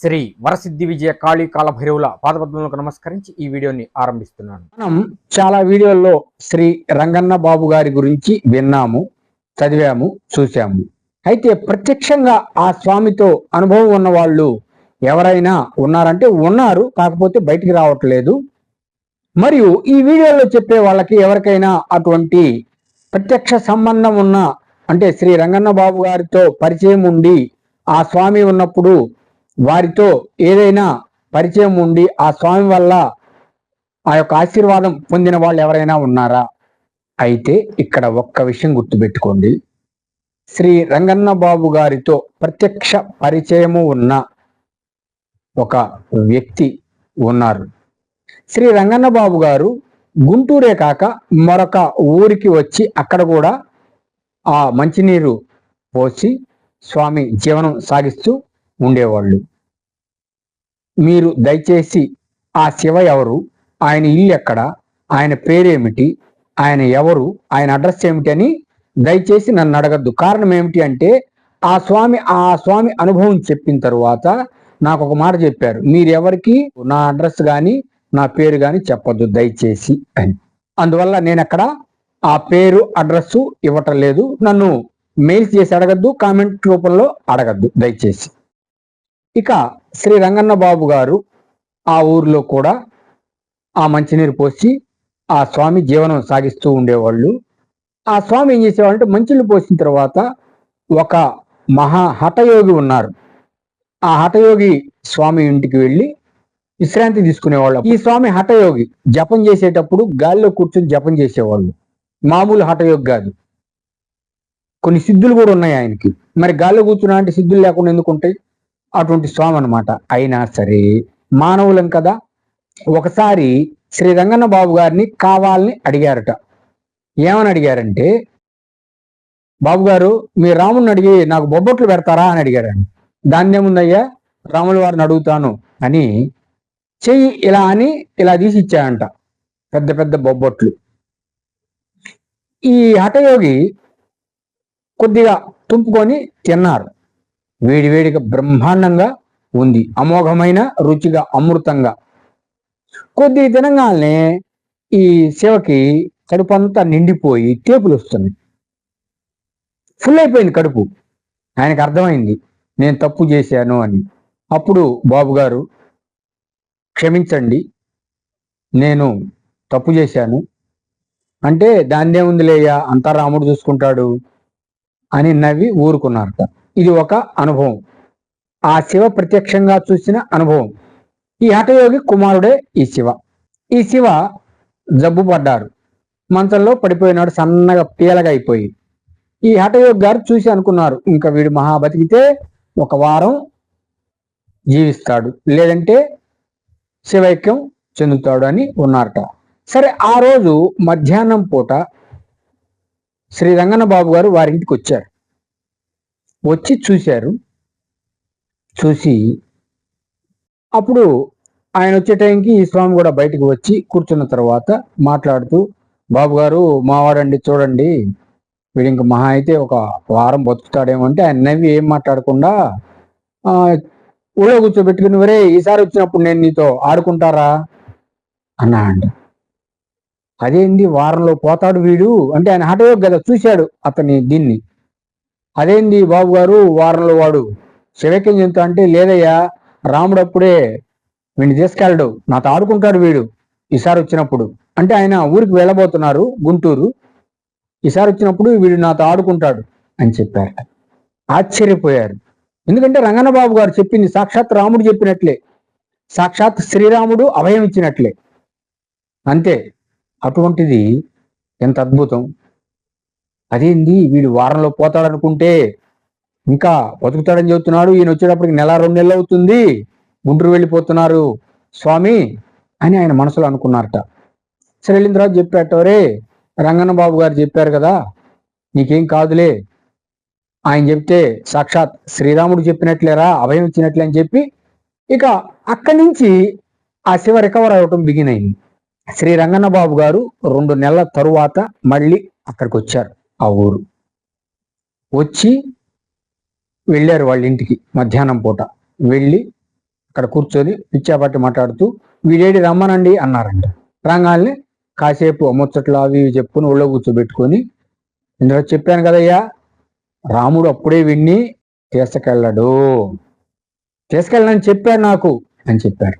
శ్రీ వరసిద్ధి విజయ కాళీ కాలభైరవుల పాదపద్మలకు నమస్కరించి ఈ వీడియోని ఆరంభిస్తున్నాను. మనం చాలా వీడియోల్లో శ్రీ రంగన్న బాబు గారి గురించి విన్నాము, చదివాము, చూసాము. అయితే ప్రత్యక్షంగా ఆ స్వామితో అనుభవం ఉన్న వాళ్ళు ఎవరైనా ఉన్నారంటే ఉన్నారు, కాకపోతే బయటికి రావట్లేదు. మరియు ఈ వీడియోలో చెప్పే వాళ్ళకి ఎవరికైనా అటువంటి ప్రత్యక్ష సంబంధం ఉన్న, అంటే శ్రీ రంగన్న బాబు గారితో పరిచయం ఉండి ఆ స్వామి ఉన్నప్పుడు వారితో ఏదైనా పరిచయం ఉండి ఆ స్వామి వల్ల ఆ యొక్క ఆశీర్వాదం పొందిన వాళ్ళు ఎవరైనా ఉన్నారా? అయితే ఇక్కడ ఒక్క విషయం గుర్తుపెట్టుకోండి. శ్రీ రంగన్న బాబు గారితో ప్రత్యక్ష పరిచయము ఉన్న ఒక వ్యక్తి ఉన్నారు. శ్రీ రంగన్న బాబు గారు గుంటూరే కాక మరొక ఊరికి వచ్చి అక్కడ కూడా ఆ మంచినీరు పోసి స్వామి జీవనం సాగిస్తూ ఉండేవాళ్ళు. మీరు దయచేసి ఆ శివ ఎవరు, ఆయన ఇల్లు ఎక్కడ, ఆయన పేరేమిటి, ఆయన ఎవరు, ఆయన అడ్రస్ ఏమిటి అని దయచేసి నన్ను అడగద్దు. కారణం ఏమిటి అంటే ఆ స్వామి అనుభవం చెప్పిన తరువాత నాకు ఒక మాట చెప్పారు, మీరెవరికి నా అడ్రస్ కానీ నా పేరు కానీ చెప్పద్దు దయచేసి అని. అందువల్ల నేను అక్కడ ఆ పేరు అడ్రస్ ఇవ్వటం లేదు. నన్ను మెయిల్స్ చేసి అడగద్దు, కామెంట్ రూపంలో అడగద్దు దయచేసి. ఇక శ్రీ రంగన్న బాబు గారు ఆ ఊరిలో కూడా ఆ మంచినీరు పోసి ఆ స్వామి జీవనం సాగిస్తూ ఉండేవాళ్ళు. ఆ స్వామి ఏం చేసేవాళ్ళు అంటే మంచినీళ్ళు పోసిన తర్వాత ఒక మహా హఠయోగి ఉన్నారు. ఆ హఠయోగి స్వామి ఇంటికి వెళ్ళి విశ్రాంతి తీసుకునేవాళ్ళు. ఈ స్వామి హఠయోగి జపం చేసేటప్పుడు గాలిలో కూర్చొని జపం చేసేవాళ్ళు. మామూలు హఠయోగి కాదు, కొన్ని సిద్ధులు కూడా ఉన్నాయి ఆయనకి. మరి గాలిలో కూర్చున్నా అంటే సిద్ధులు లేకుండా ఎందుకు ఉంటాయి? అటువంటి స్వామి అనమాట. అయినా సరే మానవులం కదా. ఒకసారి శ్రీ రంగన్న బాబు గారిని కావాలని అడిగారట. ఏమని అడిగారంటే, బాబు గారు మీ రాముడిని అడిగి నాకు బొబ్బట్లు పెడతారా అని అడిగారండి. దాన్ని ఏముందయ్యా, రాముల వారిని అడుగుతాను అని చెయ్యి ఇలా అని ఇలా తీసి ఇచ్చాయంట, పెద్ద పెద్ద బొబ్బట్లు. ఈ హఠయోగి కొద్దిగా తుంపుకొని తిన్నారు. వేడివేడిగా బ్రహ్మాండంగా ఉంది, అమోఘమైన రుచిగా అమృతంగా. కొద్ది తినగానే ఈ శివకి కడుపు అంతా నిండిపోయి తేపులు వస్తున్నాయి. ఫుల్ అయిపోయింది కడుపు. ఆయనకు అర్థమైంది నేను తప్పు చేశాను అని. అప్పుడు బాబు గారు, క్షమించండి, నేను తప్పు చేశాను అంటే దాన్నే ఉందిలేయ్యా, అంతా రాముడు చూసుకుంటాడు అని నవ్వి ఊరుకున్నారట. ఇది ఒక అనుభవం, ఆ శివ ప్రత్యక్షంగా చూసిన అనుభవం. ఈ హఠయోగి కుమారుడే ఈ శివ. ఈ శివ జబ్బు పడ్డారు, మంచంలో పడిపోయినాడు, సన్నగా పీలగా అయిపోయి. ఈ హఠయోగి గారు చూసి అనుకున్నారు, ఇంకా వీడు మహా బతికితే ఒక వారం జీవిస్తాడు, లేదంటే శివైక్యం చెందుతాడు అని ఉన్నారట. సరే, ఆ రోజు మధ్యాహ్నం పూట శ్రీ రంగన్న బాబు గారు వారింటికి వచ్చారు. వచ్చి చూశారు. చూసి అప్పుడు ఆయన వచ్చే టైంకి ఈ స్వామి కూడా బయటకు వచ్చి కూర్చున్న తర్వాత మాట్లాడుతూ, బాబు గారు మావాడండి, చూడండి వీడు ఇంక మహా అయితే ఒక వారం బతుకుతాడేమో అంటే ఆయన నవ్వి ఏం మాట్లాడకుండా ఊళ్ళో కూర్చోబెట్టుకుని, వరే ఈసారి వచ్చినప్పుడు నేను నీతో ఆడుకుంటారా అన్నాడు. అదేంది వారంలో పోతాడు వీడు అంటే, ఆయన హఠయోగి కదా, చూశాడు అతని దీన్ని. అదేంది బాబు గారు వారంలో వాడు శివైక్యం చెందుతా అంటే, లేదయ్యా రాముడు అప్పుడే వీడిని తీసుకెళ్ళడు, నాతో ఆడుకుంటాడు వీడు ఈసారి వచ్చినప్పుడు అంటే. ఆయన ఊరికి వెళ్ళబోతున్నారు గుంటూరు, ఈసారి వచ్చినప్పుడు వీడు నాతో ఆడుకుంటాడు అని చెప్పారు. ఆశ్చర్యపోయారు. ఎందుకంటే రంగన్న బాబు గారు చెప్పింది సాక్షాత్ రాముడు చెప్పినట్లే, సాక్షాత్ శ్రీరాముడు అభయం ఇచ్చినట్లే, అంతే. అటువంటిది ఎంత అద్భుతం. అదేంది వీడు వారంలో పోతాడనుకుంటే ఇంకా బతుకుతాడని చెబుతున్నాడు, ఈయన వచ్చేటప్పటికి నెల 2 నెలలు అవుతుంది, గుంటూరు వెళ్ళిపోతున్నారు స్వామి అని ఆయన మనసులో అనుకున్నారట. సరే, వెళ్ళిన తర్వాత చెప్పాటోరే, రంగన్న బాబు గారు చెప్పారు కదా, నీకేం కాదులే, ఆయన చెప్తే సాక్షాత్ శ్రీరాముడు చెప్పినట్లేరా, అభయం ఇచ్చినట్లే అని చెప్పి ఇక అక్కడి నుంచి ఆ శివ రికవర్ అవ్వటం బిగిన్ అయింది. శ్రీ రంగన్న బాబు గారు 2 నెలల తరువాత మళ్ళీ అక్కడికి వచ్చారు. ఆ ఊరు వచ్చి వెళ్ళారు వాళ్ళ ఇంటికి. మధ్యాహ్నం పూట వెళ్ళి అక్కడ కూర్చొని పిచ్చాపట్టి మాట్లాడుతూ వీడేడి రమ్మనండి అన్నారంట. రాగాల్ని కాసేపు ముచ్చట్లు అవి ఇవి చెప్పుకొని ఒళ్ళో కూర్చోబెట్టుకొని, ఇందులో చెప్పాను కదయ్యా, రాముడు అప్పుడే విన్ని తీసుకెళ్ళని చెప్పాడు నాకు అని చెప్పారు.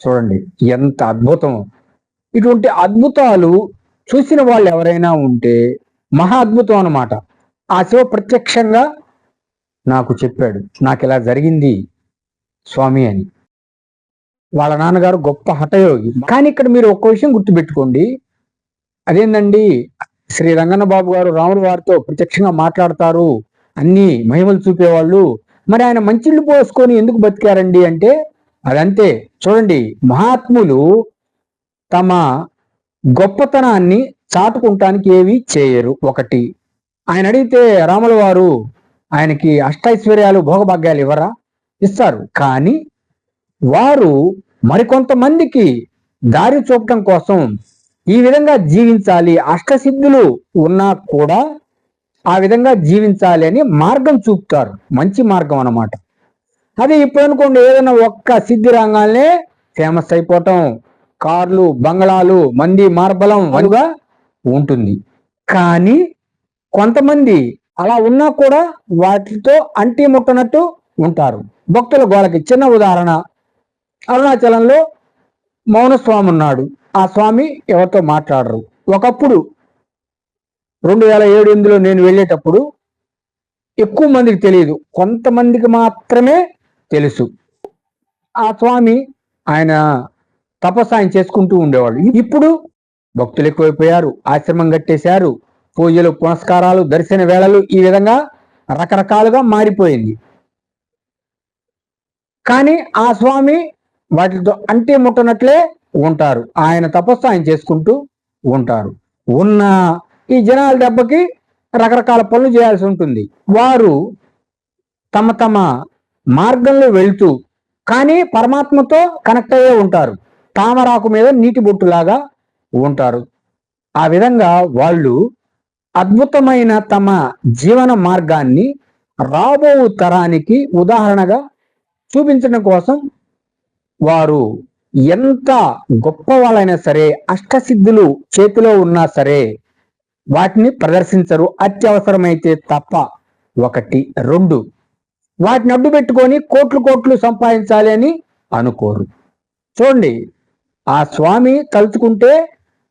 చూడండి ఎంత అద్భుతం. ఇటువంటి అద్భుతాలు చూసిన వాళ్ళు ఎవరైనా ఉంటే మహా అద్భుతం అన్నమాట. ఆ శివ ప్రత్యక్షంగా నాకు చెప్పాడు, నాకు ఇలా జరిగింది స్వామి అని. వాళ్ళ నాన్నగారు గొప్ప హఠయోగి. కానీ ఇక్కడ మీరు ఒక్క విషయం గుర్తుపెట్టుకోండి, అదేందండి, శ్రీ రంగన్న బాబు గారు రాముడు వారితో ప్రత్యక్షంగా మాట్లాడతారు, అన్ని మహిమలు చూపేవాళ్ళు, మరి ఆయన మంచిళ్ళు పోసుకొని ఎందుకు బతికారండి అంటే అదంతే. చూడండి, మహాత్ములు తమ గొప్పతనాన్ని చాటుకుంటానికి ఏవి చేయరు. ఒకటి, ఆయన అడిగితే రాముల వారు ఆయనకి అష్టైశ్వర్యాలు భోగభాగ్యాలు ఇవ్వరా? ఇస్తారు. కానీ వారు మరికొంతమందికి దారి చూపటం కోసం ఈ విధంగా జీవించాలి, అష్టసిద్ధులు ఉన్నా కూడా ఆ విధంగా జీవించాలి అని మార్గం చూపుతారు. మంచి మార్గం అన్నమాట. అదే ఇప్పుడు అనుకోండి, ఏదైనా ఒక్క సిద్ధి రంగాలనే ఫేమస్ అయిపోవటం, కార్లు, బంగ్లాలు, మంది మార్బలం అనుగా ఉంటుంది. కానీ కొంతమంది అలా ఉన్నా కూడా వాటితో అంటి ముట్టనట్టు ఉంటారు. భక్తుల గోలకి చిన్న ఉదాహరణ, అరుణాచలంలో మౌనస్వామి ఉన్నాడు. ఆ స్వామి ఎవరితో మాట్లాడరు. ఒకప్పుడు 2007-8లో నేను వెళ్ళేటప్పుడు ఎక్కువ మందికి తెలియదు, కొంతమందికి మాత్రమే తెలుసు. ఆ స్వామి ఆయన తపస్సు ఆయన చేసుకుంటూ ఉండేవాళ్ళు. ఇప్పుడు భక్తులు ఎక్కువైపోయారు, ఆశ్రమం కట్టేశారు, పూజలు, పునస్కారాలు, దర్శన వేళలు ఈ విధంగా రకరకాలుగా మారిపోయింది. కానీ ఆ స్వామి వాటితో అంటి ముట్టనట్లే ఉంటారు. ఆయన తపస్సు ఆయన చేసుకుంటూ ఉంటారు. ఉన్న ఈ జనాల దెబ్బకి రకరకాల పనులు చేయాల్సి ఉంటుంది. వారు తమ తమ మార్గంలో వెళ్తూ కానీ పరమాత్మతో కనెక్ట్ అయ్యే ఉంటారు. తామరాకు మీద నీటి బొట్టులాగా ఉంటారు. ఆ విధంగా వాళ్ళు అద్భుతమైన తమ జీవన మార్గాన్ని రాబో తరానికి ఉదాహరణగా చూపించడం కోసం వారు ఎంత గొప్ప వాళ్ళైనా సరే, అష్టసిద్ధులు చేతిలో ఉన్నా సరే వాటిని ప్రదర్శించరు, అత్యవసరమైతే తప్ప. 1, 2 వాటిని అడ్డు పెట్టుకొని కోట్లు సంపాదించాలి అని అనుకోరు. చూడండి, ఆ స్వామి తలుచుకుంటే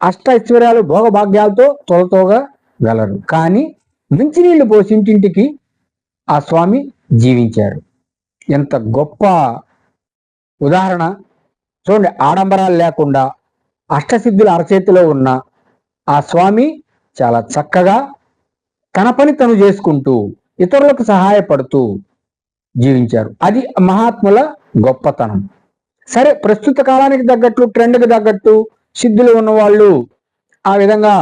అష్టైశ్వర్యాలు భోగభాగ్యాలతో తొలతోగా గలరు. కానీ మంచినీళ్లు పోసి ఇంటింటికి ఆ స్వామి జీవించారు. ఎంత గొప్ప ఉదాహరణ చూడండి. ఆడంబరాలు లేకుండా అష్టసిద్ధులు అరచేతిలో ఉన్న ఆ స్వామి చాలా చక్కగా తన పని తను చేసుకుంటూ ఇతరులకు సహాయపడుతూ జీవించారు. అది మహాత్ముల గొప్పతనం. సరే, ప్రస్తుత కాలానికి తగ్గట్టు, ట్రెండ్కి తగ్గట్టు సిద్ధులు ఉన్నవాళ్ళు ఆ విధంగా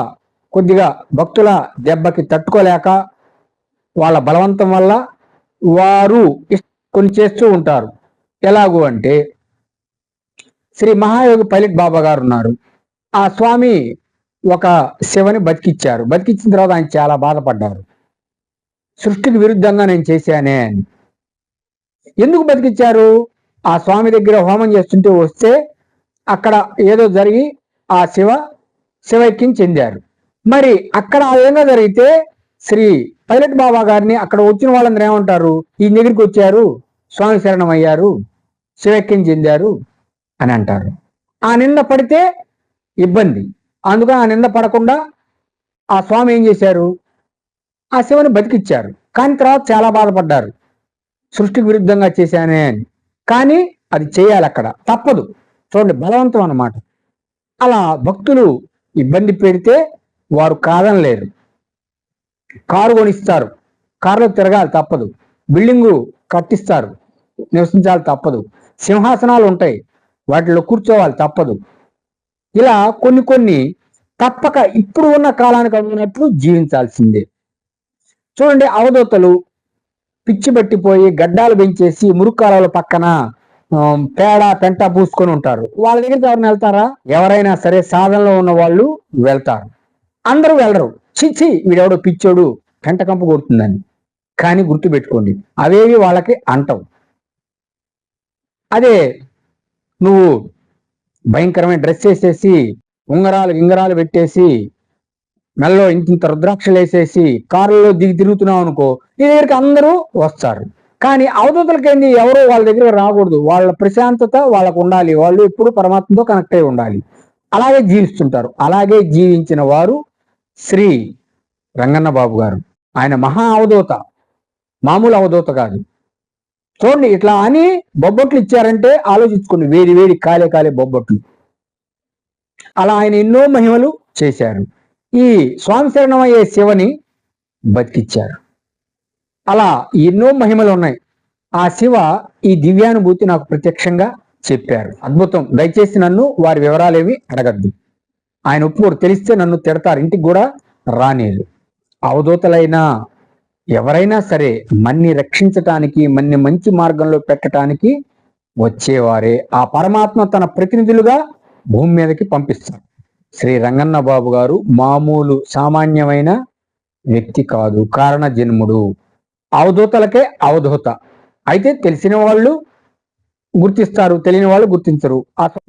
కొద్దిగా భక్తుల దెబ్బకి తట్టుకోలేక వాళ్ళ బలవంతం వల్ల వారు కొన్ని చేస్తూ ఉంటారు. ఎలాగూ అంటే, శ్రీ మహాయోగి పైలట్ బాబా గారు ఉన్నారు. ఆ స్వామి ఒక శివని బతికిచ్చారు. బతికిచ్చిన తర్వాత ఆయన చాలా బాధపడ్డారు. సృష్టికి విరుద్ధంగా నేను చేశానే అని. ఎందుకు బతికిచ్చారు? ఆ స్వామి దగ్గర హోమం చేస్తుంటే వస్తే అక్కడ ఏదో జరిగి ఆ శివైక్యం చెందారు. మరి అక్కడ ఆ విధంగా జరిగితే శ్రీ పైలట్ బాబా గారిని అక్కడ వచ్చిన వాళ్ళందరూ ఏమంటారు? ఈ దగ్గరికి వచ్చారు, స్వామి శరణం అయ్యారు, శివైక్యం చెందారు అని అంటారు. ఆ నింద పడితే ఇబ్బంది. అందుకని ఆ నింద పడకుండా ఆ స్వామి ఏం చేశారు? ఆ శివని బతికిచ్చారు. కానీ తర్వాత చాలా బాధపడ్డారు, సృష్టికి విరుద్ధంగా చేశానే అని. కానీ అది చేయాలి, అక్కడ తప్పదు. చూడండి, బలవంతం అన్నమాట. అలా భక్తులు ఇబ్బంది పెడితే వారు కాదనలేరు. కారు కొనిస్తారు, కారులో తిరగాలి తప్పదు. బిల్డింగు కట్టిస్తారు, నివసించాలి తప్పదు. సింహాసనాలు ఉంటాయి, వాటిలో కూర్చోవాలి తప్పదు. ఇలా కొన్ని తప్పక ఇప్పుడు ఉన్న కాలానికి అనుకున్నట్లు జీవించాల్సిందే. చూడండి, అవధూతలు పిచ్చి పట్టిపోయి గడ్డాలు పెంచేసి మురుక్కాల పక్కన పేడ పెంట పూసుకొని ఉంటారు. వాళ్ళ దగ్గరికి ఎవరిని వెళ్తారా? ఎవరైనా సరే సాధనలో ఉన్న వాళ్ళు వెళ్తారు. అందరూ వెళ్ళరు. చిచ్చి వీడెవడో పిచ్చోడు, పెంట కంపు కొడుతుందని. కానీ గుర్తుపెట్టుకోండి, అవేవి వాళ్ళకి అంటవు. అదే నువ్వు భయంకరమైన డ్రెస్ వేసేసి ఉంగరాలు పెట్టేసి మెల్లో ఇంత రుద్రాక్షలు వేసేసి కారులో దిగి తిరుగుతున్నావు అనుకో, నీ దగ్గరికి అందరూ వస్తారు. కానీ అవధూతలకేంది, ఎవరో వాళ్ళ దగ్గర రాకూడదు. వాళ్ళ ప్రశాంతత వాళ్ళకు ఉండాలి. వాళ్ళు ఎప్పుడు పరమాత్మతో కనెక్ట్ అయి ఉండాలి. అలాగే జీవిస్తుంటారు. అలాగే జీవించిన వారు శ్రీ రంగన్న బాబు గారు. ఆయన మహా అవధూత, మామూలు అవధూత కాదు. చూడండి, ఇట్లా అని బొబ్బట్లు ఇచ్చారంటే ఆలోచించుకోండి, వేడి వేడి కాలే బొబ్బట్లు. అలా ఆయన ఎన్నో మహిమలు చేశారు. ఈ స్వామి శరణమయ్యే శివని బతికిచ్చారు. అలా ఎన్నో మహిమలు ఉన్నాయి. ఆ శివ ఈ దివ్యానుభూతి నాకు ప్రత్యక్షంగా చెప్పారు. అద్భుతం. దయచేసి నన్ను వారి వివరాలేవి అడగద్దు. ఆయన ఒప్పుకోరు, తెలిస్తే నన్ను తిడతారు, ఇంటికి కూడా రానేదు. అవధూతలైనా ఎవరైనా సరే మన్ని రక్షించటానికి, మన్ని మంచి మార్గంలో పెట్టడానికి వచ్చేవారే. ఆ పరమాత్మ తన ప్రతినిధులుగా భూమి మీదకి పంపిస్తారు. శ్రీ రంగన్న బాబు గారు మామూలు సామాన్యమైన వ్యక్తి కాదు, కారణ జన్ముడు. అవధూతలకే అవధూత. అయితే తెలిసిన వాళ్ళు గుర్తిస్తారు, తెలియని వాళ్ళు గుర్తించరు.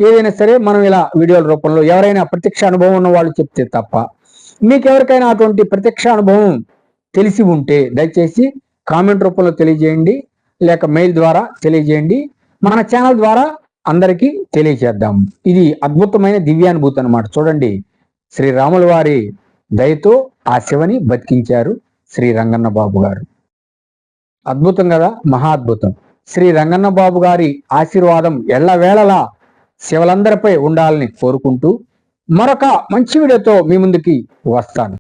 ఏదైనా సరే మనం ఇలా వీడియోల రూపంలో ఎవరైనా ప్రత్యక్ష అనుభవం ఉన్న వాళ్ళు చెప్తే తప్ప, మీకు ఎవరికైనా అటువంటి ప్రత్యక్ష అనుభవం తెలిసి ఉంటే దయచేసి కామెంట్ రూపంలో తెలియజేయండి, లేక మెయిల్ ద్వారా తెలియజేయండి. మన ఛానల్ ద్వారా అందరికీ తెలియజేద్దాం. ఇది అద్భుతమైన దివ్యానుభూతి అన్నమాట. చూడండి, శ్రీరాముల వారి దయతో ఆ శివని బతికించారు శ్రీ రంగన్న బాబు గారు. అద్భుతం కదా, మహా అద్భుతం. శ్రీ రంగన్న బాబు గారి ఆశీర్వాదం ఎల్లవేళలా శివలందరిపై ఉండాలని కోరుకుంటూ మరొక మంచి వీడియోతో మీ ముందుకి వస్తాను.